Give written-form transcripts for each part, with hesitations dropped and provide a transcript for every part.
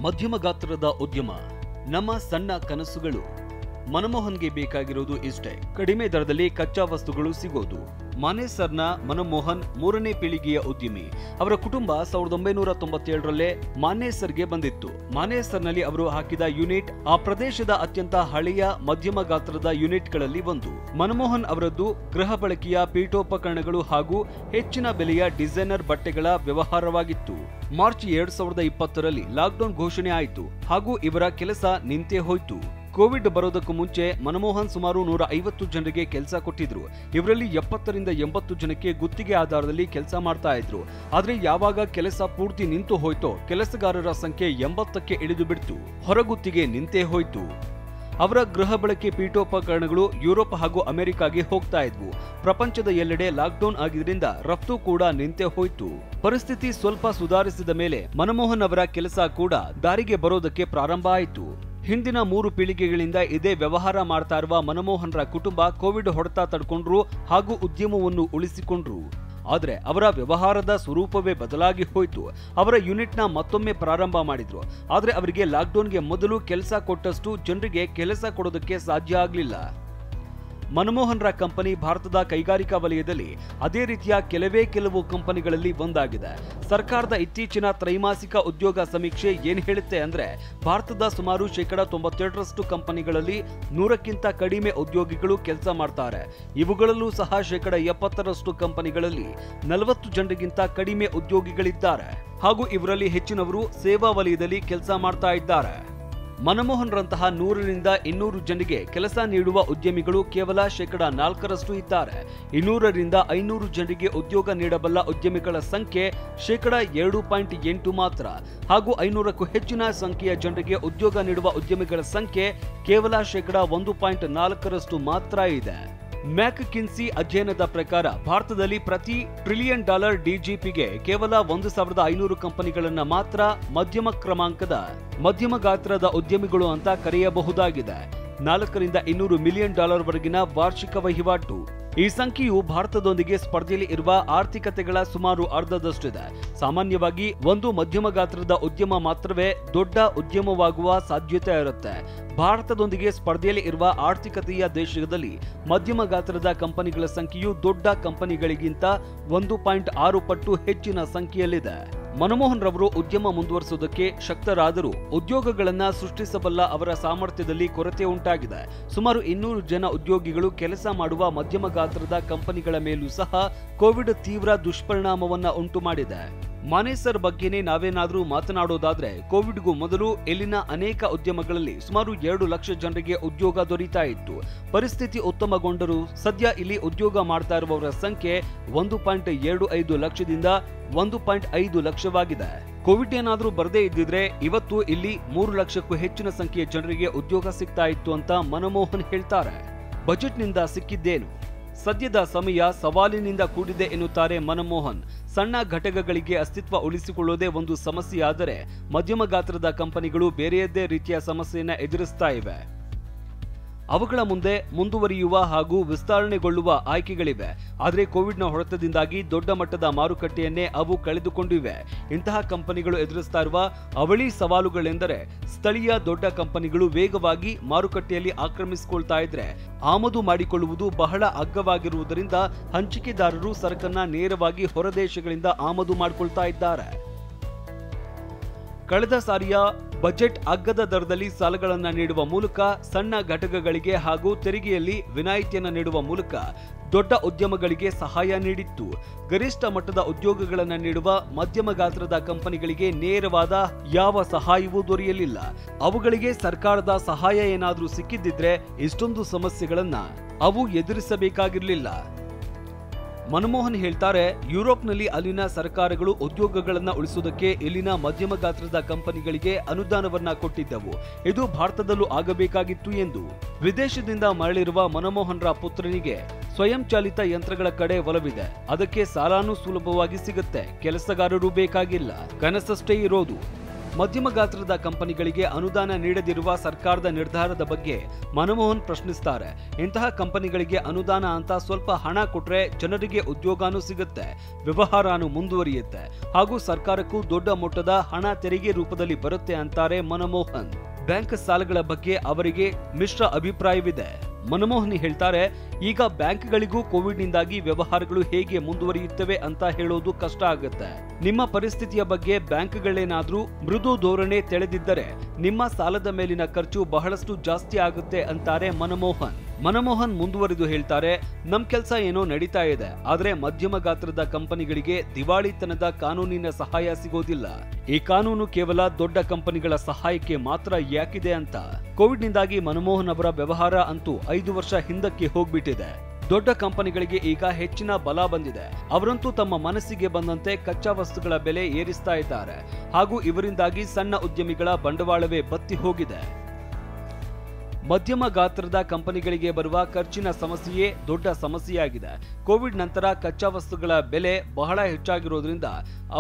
ಮಧ್ಯಮ ಗಾತ್ರದ ಉದ್ಯಮ ನಮ್ಮ ಸಣ್ಣ ಕನಸುಗಳು. ಮನಮೋಹನ್ಗೆ ಬೇಕಾಗಿರೋದು ಇಷ್ಟೇ, ಕಡಿಮೆ ದರದಲ್ಲಿ ಕಚ್ಚಾ ವಸ್ತುಗಳು ಸಿಗೋದು. ಮಾನೇಸರ್ನ ಮನಮೋಹನ್ ಮೂರನೇ ಪೀಳಿಗೆಯ ಉದ್ಯಮಿ. ಅವರ ಕುಟುಂಬ 1997ರಲ್ಲೇ ಮಾನೇಸರ್ಗೆ ಬಂದಿತ್ತು. ಮಾನೇಸರ್ನಲ್ಲಿ ಅವರು ಹಾಕಿದ ಯೂನಿಟ್ ಆ ಪ್ರದೇಶದ ಅತ್ಯಂತ ಹಳೆಯ ಮಧ್ಯಮ ಗಾತ್ರದ ಯೂನಿಟ್ಗಳಲ್ಲಿ ಒಂದು. ಮನಮೋಹನ್ ಅವರದ್ದು ಗೃಹ ಬಳಕೆಯ ಪೀಠೋಪಕರಣಗಳು ಹಾಗೂ ಹೆಚ್ಚಿನ ಬೆಲೆಯ ಡಿಸೈನರ್ ಬಟ್ಟೆಗಳ ವ್ಯವಹಾರವಾಗಿತ್ತು. ಮಾರ್ಚ್ 2020ರಲ್ಲಿ ಲಾಕ್ಡೌನ್ ಘೋಷಣೆ ಆಯಿತು ಹಾಗೂ ಇವರ ಕೆಲಸ ನಿಂತೇ ಹೋಯಿತು. ಕೋವಿಡ್ ಬರೋದಕ್ಕೂ ಮುಂಚೆ ಮನಮೋಹನ್ ಸುಮಾರು 150 ಜನರಿಗೆ ಕೆಲಸ ಕೊಟ್ಟಿದ್ರು. ಇವರಲ್ಲಿ 70ರಿಂದ 80 ಜನಕ್ಕೆ ಗುತ್ತಿಗೆ ಆಧಾರದಲ್ಲಿ ಕೆಲಸ ಮಾಡ್ತಾ ಇದ್ರು. ಆದ್ರೆ ಯಾವಾಗ ಕೆಲಸ ಪೂರ್ತಿ ನಿಂತು ಹೋಯ್ತೋ ಕೆಲಸಗಾರರ ಸಂಖ್ಯೆ 80ಕ್ಕೆ ಇಳಿದು ಬಿಡ್ತು. ಹೊರಗುತ್ತಿಗೆ ನಿಂತೇ ಹೋಯ್ತು. ಅವರ ಗೃಹ ಬಳಕೆ ಪೀಠೋಪಕರಣಗಳು ಯುರೋಪ್ ಹಾಗೂ ಅಮೆರಿಕಾಗೆ ಹೋಗ್ತಾ ಇದ್ವು. ಪ್ರಪಂಚದ ಎಲ್ಲೆಡೆ ಲಾಕ್ಡೌನ್ ಆಗಿದ್ರಿಂದ ರಫ್ತು ಕೂಡ ನಿಂತೇ ಹೋಯ್ತು. ಪರಿಸ್ಥಿತಿ ಸ್ವಲ್ಪ ಸುಧಾರಿಸಿದ ಮೇಲೆ ಮನಮೋಹನ್ ಅವರ ಕೆಲಸ ಕೂಡ ದಾರಿಗೆ ಬರೋದಕ್ಕೆ ಪ್ರಾರಂಭ ಆಯಿತು. ಹಿಂದಿನ 3 ಪೀಳಿಗೆಗಳಿಂದ ಇದೇ ವ್ಯವಹಾರ ಮಾಡ್ತಾ ಇರುವ ಮನಮೋಹನ್ರ ಕುಟುಂಬ ಕೋವಿಡ್ ಹೊಡೆತ ತಡ್ಕೊಂಡ್ರು ಹಾಗೂ ಉದ್ಯಮವನ್ನು ಉಳಿಸಿಕೊಂಡ್ರು. ಆದ್ರೆ ಅವರ ವ್ಯವಹಾರದ ಸ್ವರೂಪವೇ ಬದಲಾಗಿ ಹೋಯ್ತು. ಅವರ ಯೂನಿಟ್ನ ಮತ್ತೊಮ್ಮೆ ಪ್ರಾರಂಭ ಮಾಡಿದ್ರು. ಆದ್ರೆ ಅವರಿಗೆ ಲಾಕ್ಡೌನ್ಗೆ ಮೊದಲು ಕೆಲಸ ಕೊಟ್ಟಷ್ಟು ಜನರಿಗೆ ಕೆಲಸ ಕೊಡೋದಕ್ಕೆ ಸಾಧ್ಯ ಆಗ್ಲಿಲ್ಲ. ಮನಮೋಹನ್ರ ಕಂಪನಿ ಭಾರತದ ಕೈಗಾರಿಕಾ ವಲಯದಲ್ಲಿ ಅದೇ ರೀತಿಯ ಕೆಲವು ಕಂಪನಿಗಳಲ್ಲಿ ಒಂದಾಗಿದೆ. ಸರ್ಕಾರದ ಇತ್ತೀಚಿನ ತ್ರೈಮಾಸಿಕ ಉದ್ಯೋಗ ಸಮೀಕ್ಷೆ ಏನ್ ಹೇಳುತ್ತೆ ಅಂದ್ರೆ ಭಾರತದ ಸುಮಾರು 92% ಕಂಪನಿಗಳಲ್ಲಿ 100ಕ್ಕಿಂತ ಕಡಿಮೆ ಉದ್ಯೋಗಿಗಳು ಕೆಲಸ ಮಾಡ್ತಾರೆ. ಇವುಗಳಲ್ಲೂ ಸಹ 70% ಕಂಪನಿಗಳಲ್ಲಿ 40 ಜನರಿಗಿಂತ ಕಡಿಮೆ ಉದ್ಯೋಗಿಗಳಿದ್ದಾರೆ ಹಾಗೂ ಇವರಲ್ಲಿ ಹೆಚ್ಚಿನವರು ಸೇವಾ ವಲಯದಲ್ಲಿ ಕೆಲಸ ಮಾಡ್ತಾ ಇದ್ದಾರೆ. ಮನಮೋಹನ್ರಂತಹ 100ರಿಂದ 200 ಜನರಿಗೆ ಕೆಲಸ ನೀಡುವ ಉದ್ಯಮಿಗಳು ಕೇವಲ 4% ಇದ್ದಾರೆ. 200ರಿಂದ 500 ಜನರಿಗೆ ಉದ್ಯೋಗ ನೀಡಬಲ್ಲ ಉದ್ಯಮಿಗಳ ಸಂಖ್ಯೆ 2.8 ಮಾತ್ರ ಹಾಗೂ 500ಕ್ಕೂ ಹೆಚ್ಚಿನ ಸಂಖ್ಯೆಯ ಜನರಿಗೆ ಉದ್ಯೋಗ ನೀಡುವ ಉದ್ಯಮಿಗಳ ಸಂಖ್ಯೆ ಕೇವಲ 1.4% ಮಾತ್ರ ಇದೆ. ಮ್ಯಾಕ್ಕಿನ್ಸಿ ಅಧ್ಯಯನದ ಪ್ರಕಾರ ಭಾರತದಲ್ಲಿ ಪ್ರತಿ $1 ಟ್ರಿಲಿಯನ್ ಡಿಜಿಪಿಗೆ ಕೇವಲ 1500 ಕಂಪನಿಗಳನ್ನ ಮಾತ್ರ ಮಧ್ಯಮ ಕ್ರಮಾಂಕದ ಮಧ್ಯಮ ಗಾತ್ರದ ಉದ್ಯಮಿಗಳು ಅಂತ ಕರೆಯಬಹುದಾಗಿದೆ. $400 ರಿಂದ $200 ಮಿಲಿಯನ್ ವರೆಗಿನ ವಾರ್ಷಿಕ ವಹಿವಾಟು. ಈ ಸಂಖ್ಯೆಯು ಭಾರತದೊಂದಿಗೆ ಸ್ಪರ್ಧೆಯಲ್ಲಿ ಇರುವ ಆರ್ಥಿಕತೆಗಳ ಸುಮಾರು ಅರ್ಧದಷ್ಟಿದೆ. ಸಾಮಾನ್ಯವಾಗಿ ಒಂದು ಮಧ್ಯಮ ಗಾತ್ರದ ಉದ್ಯಮ ಮಾತ್ರವೇ ದೊಡ್ಡ ಉದ್ಯಮವಾಗುವ ಸಾಧ್ಯತೆ ಇರುತ್ತೆ. ಭಾರತದೊಂದಿಗೆ ಸ್ಪರ್ಧೆಯಲ್ಲಿ ಇರುವ ಆರ್ಥಿಕತೆಯ ದೇಶದಲ್ಲಿ ಮಧ್ಯಮ ಗಾತ್ರದ ಕಂಪನಿಗಳ ಸಂಖ್ಯೆಯು ದೊಡ್ಡ ಕಂಪನಿಗಳಿಗಿಂತ 1.6 ಪಟ್ಟು ಹೆಚ್ಚಿನ ಸಂಖ್ಯೆಯಲ್ಲಿದೆ. ಮನಮೋಹನ್ ರವರು ಉದ್ಯಮ ಮುಂದುವರಿಸುವುದಕ್ಕೆ ಶಕ್ತರಾದರೂ ಉದ್ಯೋಗಗಳನ್ನ ಸೃಷ್ಟಿಸಬಲ್ಲ ಅವರ ಸಾಮರ್ಥ್ಯದಲ್ಲಿ ಕೊರತೆ ಉಂಟಾಗಿದೆ. ಸುಮಾರು 200 ಜನ ಉದ್ಯೋಗಿಗಳು ಕೆಲಸ ಮಾಡುವ ಮಧ್ಯಮ ಗಾತ್ರದ ಕಂಪನಿಗಳ ಮೇಲೂ ಸಹ ಕೋವಿಡ್ ತೀವ್ರ ದುಷ್ಪರಿಣಾಮವನ್ನ ಉಂಟು ಮಾಡಿದೆ. ಮಾನೇಸರ್ ಬಗ್ಗೆನೇ ನಾವೇನಾದ್ರೂ ಮಾತನಾಡೋದಾದ್ರೆ ಕೋವಿಡ್ಗೂ ಮೊದಲು ಇಲ್ಲಿನ ಅನೇಕ ಉದ್ಯಮಗಳಲ್ಲಿ ಸುಮಾರು 2 ಲಕ್ಷ ಜನರಿಗೆ ಉದ್ಯೋಗ ದೊರೀತಾ ಇತ್ತು. ಪರಿಸ್ಥಿತಿ ಉತ್ತಮಗೊಂಡರೂ ಸದ್ಯ ಇಲ್ಲಿ ಉದ್ಯೋಗ ಮಾಡ್ತಾ ಇರುವವರ ಸಂಖ್ಯೆ 1.75 ಲಕ್ಷದಿಂದ 1.5 ಲಕ್ಷವಾಗಿದೆ. ಕೋವಿಡ್ ಏನಾದ್ರೂ ಬರದೇ ಇದ್ದಿದ್ರೆ ಇವತ್ತು ಇಲ್ಲಿ 3 ಲಕ್ಷಕ್ಕೂ ಹೆಚ್ಚಿನ ಸಂಖ್ಯೆಯ ಜನರಿಗೆ ಉದ್ಯೋಗ ಸಿಗ್ತಾ ಇತ್ತು ಅಂತ ಮನಮೋಹನ್ ಹೇಳ್ತಾರೆ. ಬಜೆಟ್ನಿಂದ ಸಿಕ್ಕಿದ್ದೇನು? ಸದ್ಯದ ಸಮಯ ಸವಾಲಿನಿಂದ ಕೂಡಿದೆ ಎನ್ನುತ್ತಾರೆ ಮನಮೋಹನ್. ಸಣ್ಣ ಘಟಕಗಳಿಗೆ ಅಸ್ತಿತ್ವ ಉಳಿಸಿಕೊಳ್ಳುವುದೇ ಒಂದು ಸಮಸ್ಯೆಯಾದರೆ ಮಧ್ಯಮ ಗಾತ್ರದ ಕಂಪನಿಗಳು ಬೇರೆಯದ್ದೇ ರೀತಿಯ ಸಮಸ್ಯೆಯನ್ನ ಎದುರಿಸ್ತಾ ಇವೆ. ಅವುಗಳ ಮುಂದೆ ಮುಂದುವರಿಯುವ ಹಾಗೂ ವಿಸ್ತರಣೆಗೊಳ್ಳುವ ಆಯ್ಕೆಗಳಿವೆ. ಆದರೆ ಕೋವಿಡ್ನ ಹೊಡೆತದಿಂದಾಗಿ ದೊಡ್ಡ ಮಟ್ಟದ ಮಾರುಕಟ್ಟೆಯನ್ನೇ ಅವು ಕಳೆದುಕೊಂಡಿವೆ. ಇಂತಹ ಕಂಪನಿಗಳು ಎದುರಿಸ್ತಾ ಇರುವ ಅವಳಿ ಸವಾಲುಗಳೆಂದರೆ ಸ್ಥಳೀಯ ದೊಡ್ಡ ಕಂಪನಿಗಳು ವೇಗವಾಗಿ ಮಾರುಕಟ್ಟೆಯಲ್ಲಿ ಆಕ್ರಮಿಸಿಕೊಳ್ತಾ ಇದ್ರೆ ಆಮದು ಮಾಡಿಕೊಳ್ಳುವುದು ಬಹಳ ಅಗ್ಗವಾಗಿರುವುದರಿಂದ ಹಂಚಿಕೆದಾರರು ಸರಕನ್ನ ನೇರವಾಗಿ ಹೊರದೇಶಗಳಿಂದ ಆಮದು ಮಾಡಿಕೊಳ್ತಾ ಇದ್ದಾರೆ. ಕಳೆದ ಸಾರಿಯ ಬಜೆಟ್ ಅಗ್ಗದ ದರದಲ್ಲಿ ಸಾಲಗಳನ್ನು ನೀಡುವ ಮೂಲಕ ಸಣ್ಣ ಘಟಕಗಳಿಗೆ ಹಾಗೂ ತೆರಿಗೆಯಲ್ಲಿ ವಿನಾಯಿತಿಯನ್ನು ನೀಡುವ ಮೂಲಕ ದೊಡ್ಡ ಉದ್ಯಮಗಳಿಗೆ ಸಹಾಯ ನೀಡಿತ್ತು. ಗರಿಷ್ಠ ಮಟ್ಟದ ಉದ್ಯೋಗಗಳನ್ನು ನೀಡುವ ಮಧ್ಯಮ ಗಾತ್ರದ ಕಂಪನಿಗಳಿಗೆ ನೇರವಾದ ಯಾವ ಸಹಾಯವೂ ದೊರೆಯಲಿಲ್ಲ. ಅವುಗಳಿಗೆ ಸರ್ಕಾರದ ಸಹಾಯ ಏನಾದರೂ ಸಿಕ್ಕಿದ್ದಿದ್ರೆ ಇಷ್ಟೊಂದು ಸಮಸ್ಯೆಗಳನ್ನ ಅವು ಎದುರಿಸಬೇಕಾಗಿರಲಿಲ್ಲ. ಮನಮೋಹನ್ ಹೇಳ್ತಾರೆ, ಯುರೋಪ್ನಲ್ಲಿ ಅಲ್ಲಿನ ಸರ್ಕಾರಗಳು ಉದ್ಯೋಗಗಳನ್ನು ಉಳಿಸುವುದಕ್ಕೆ ಇಲ್ಲಿನ ಮಧ್ಯಮ ಗಾತ್ರದ ಕಂಪನಿಗಳಿಗೆ ಅನುದಾನವನ್ನ ಕೊಟ್ಟಿದ್ದವು. ಇದು ಭಾರತದಲ್ಲೂ ಆಗಬೇಕಾಗಿತ್ತು ಎಂದು. ವಿದೇಶದಿಂದ ಮರಳಿರುವ ಮನಮೋಹನ್ರ ಪುತ್ರನಿಗೆ ಸ್ವಯಂ ಚಾಲಿತ ಯಂತ್ರಗಳ ಕಡೆ ಒಲವಿದೆ. ಅದಕ್ಕೆ ಸಾಲನೂ ಸುಲಭವಾಗಿ ಸಿಗುತ್ತೆ. ಕೆಲಸಗಾರರು ಬೇಕಾಗಿಲ್ಲ, ಕನಸಷ್ಟೇ ಇರೋದು. ಮಧ್ಯಮ ಗಾತ್ರದ ಕಂಪನಿಗಳಿಗೆ ಅನುದಾನ ನೀಡದಿರುವ ಸರ್ಕಾರದ ನಿರ್ಧಾರದ ಬಗ್ಗೆ ಮನಮೋಹನ್ ಪ್ರಶ್ನಿಸ್ತಾರೆ. ಇಂತಹ ಕಂಪನಿಗಳಿಗೆ ಅನುದಾನ ಅಂತ ಸ್ವಲ್ಪ ಹಣ ಕೊಟ್ರೆ ಜನರಿಗೆ ಉದ್ಯೋಗನೂ ಸಿಗುತ್ತೆ, ವ್ಯವಹಾರನೂ ಮುಂದುವರಿಯುತ್ತೆ ಹಾಗೂ ಸರ್ಕಾರಕ್ಕೂ ದೊಡ್ಡ ಮೊತ್ತದ ಹಣ ತೆರಿಗೆ ರೂಪದಲ್ಲಿ ಬರುತ್ತೆ ಅಂತಾರೆ ಮನಮೋಹನ್. ಬ್ಯಾಂಕ್ ಸಾಲಗಳ ಬಗ್ಗೆ ಅವರಿಗೆ ಮಿಶ್ರ ಅಭಿಪ್ರಾಯವಿದೆ. ಮನಮೋಹನ್ ಹೇಳ್ತಾರೆ, ಈಗ ಬ್ಯಾಂಕ್ಗಳಿಗೂ ಕೋವಿಡ್ನಿಂದಾಗಿ ವ್ಯವಹಾರಗಳು ಹೇಗೆ ಮುಂದುವರಿಯುತ್ತವೆ ಅಂತ ಹೇಳೋದು ಕಷ್ಟ ಆಗುತ್ತೆ. ನಿಮ್ಮ ಪರಿಸ್ಥಿತಿಯ ಬಗ್ಗೆ ಬ್ಯಾಂಕ್ಗಳೇನಾದ್ರೂ ಮೃದು ಧೋರಣೆ ತೆಳೆದಿದ್ದರೆ ನಿಮ್ಮ ಸಾಲದ ಮೇಲಿನ ಖರ್ಚು ಬಹಳಷ್ಟು ಜಾಸ್ತಿ ಆಗುತ್ತೆ ಅಂತಾರೆ ಮನಮೋಹನ್. ಮನಮೋಹನ್ ಮುಂದುವರಿದು ಹೇಳ್ತಾರೆ, ನಮ್ ಕೆಲ್ಸ ಏನೋ ನಡೀತಾ ಇದೆ, ಆದ್ರೆ ಮಧ್ಯಮ ಗಾತ್ರದ ಕಂಪನಿಗಳಿಗೆ ದಿವಾಳಿತನದ ಕಾನೂನಿನ ಸಹಾಯ ಸಿಗೋದಿಲ್ಲ. ಈ ಕಾನೂನು ಕೇವಲ ದೊಡ್ಡ ಕಂಪನಿಗಳ ಸಹಾಯಕ್ಕೆ ಮಾತ್ರ ಯಾಕಿದೆ ಅಂತ. ಕೋವಿಡ್ನಿಂದಾಗಿ ಮನಮೋಹನ್ ಅವರ ವ್ಯವಹಾರ ಅಂತೂ 5 ವರ್ಷ ಹಿಂದಕ್ಕೆ ಹೋಗ್ಬಿಟ್ಟಿದೆ. ದೊಡ್ಡ ಕಂಪನಿಗಳಿಗೆ ಈಗ ಹೆಚ್ಚಿನ ಬಲ ಬಂದಿದೆ. ಅವರಂತೂ ತಮ್ಮ ಮನಸ್ಸಿಗೆ ಬಂದಂತೆ ಕಚ್ಚಾ ವಸ್ತುಗಳ ಬೆಲೆ ಏರಿಸ್ತಾ ಇದ್ದಾರೆ ಹಾಗೂ ಇವರಿಂದಾಗಿ ಸಣ್ಣ ಉದ್ಯಮಿಗಳ ಬಂಡವಾಳವೇ ಬತ್ತಿ ಹೋಗಿದೆ. ಮಧ್ಯಮ ಗಾತ್ರದ ಕಂಪನಿಗಳಿಗೆ ಬರುವ ಖರ್ಚಿನ ಸಮಸ್ಯೆಯೇ ದೊಡ್ಡ ಸಮಸ್ಯೆಯಾಗಿದೆ. ಕೋವಿಡ್ ನಂತರ ಕಚ್ಚಾ ವಸ್ತುಗಳ ಬೆಲೆ ಬಹಳ ಹೆಚ್ಚಾಗಿರೋದ್ರಿಂದ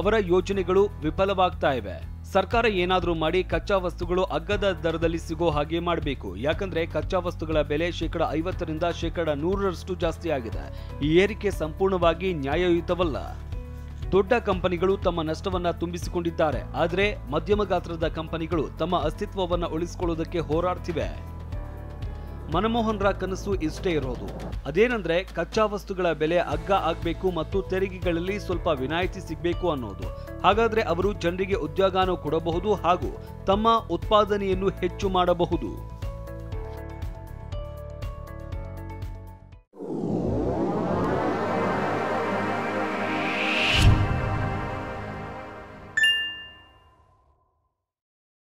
ಅವರ ಯೋಜನೆಗಳು ವಿಫಲವಾಗ್ತಾ ಇವೆ. ಸರ್ಕಾರ ಏನಾದ್ರೂ ಮಾಡಿ ಕಚ್ಚಾ ವಸ್ತುಗಳು ಅಗ್ಗದ ದರದಲ್ಲಿ ಸಿಗೋ ಹಾಗೆ ಮಾಡಬೇಕು. ಯಾಕಂದ್ರೆ ಕಚ್ಚಾ ವಸ್ತುಗಳ ಬೆಲೆ 50% 100% ಜಾಸ್ತಿ ಆಗಿದೆ. ಈ ಏರಿಕೆ ಸಂಪೂರ್ಣವಾಗಿ ನ್ಯಾಯಯುತವಲ್ಲ. ದೊಡ್ಡ ಕಂಪನಿಗಳು ತಮ್ಮ ನಷ್ಟವನ್ನ ತುಂಬಿಸಿಕೊಂಡಿದ್ದಾರೆ, ಆದರೆ ಮಧ್ಯಮ ಗಾತ್ರದ ಕಂಪನಿಗಳು ತಮ್ಮ ಅಸ್ತಿತ್ವವನ್ನ ಉಳಿಸಿಕೊಳ್ಳುವುದಕ್ಕೆ ಹೋರಾಡ್ತಿವೆ. ಮನಮೋಹನ್ರ ಕನಸು ಇಷ್ಟೇ ಇರೋದು, ಅದೇನಂದ್ರೆ ಕಚ್ಚಾ ವಸ್ತುಗಳ ಬೆಲೆ ಅಗ್ಗ ಆಗ್ಬೇಕು ಮತ್ತು ತೆರಿಗೆಗಳಲ್ಲಿ ಸ್ವಲ್ಪ ವಿನಾಯಿತಿ ಸಿಗಬೇಕು ಅನ್ನೋದು. ಹಾಗಾದ್ರೆ ಅವರು ಜನರಿಗೆ ಉದ್ಯೋಗನೂ ಕೊಡಬಹುದು ಹಾಗೂ ತಮ್ಮ ಉತ್ಪಾದನೆಯನ್ನು ಹೆಚ್ಚು ಮಾಡಬಹುದು.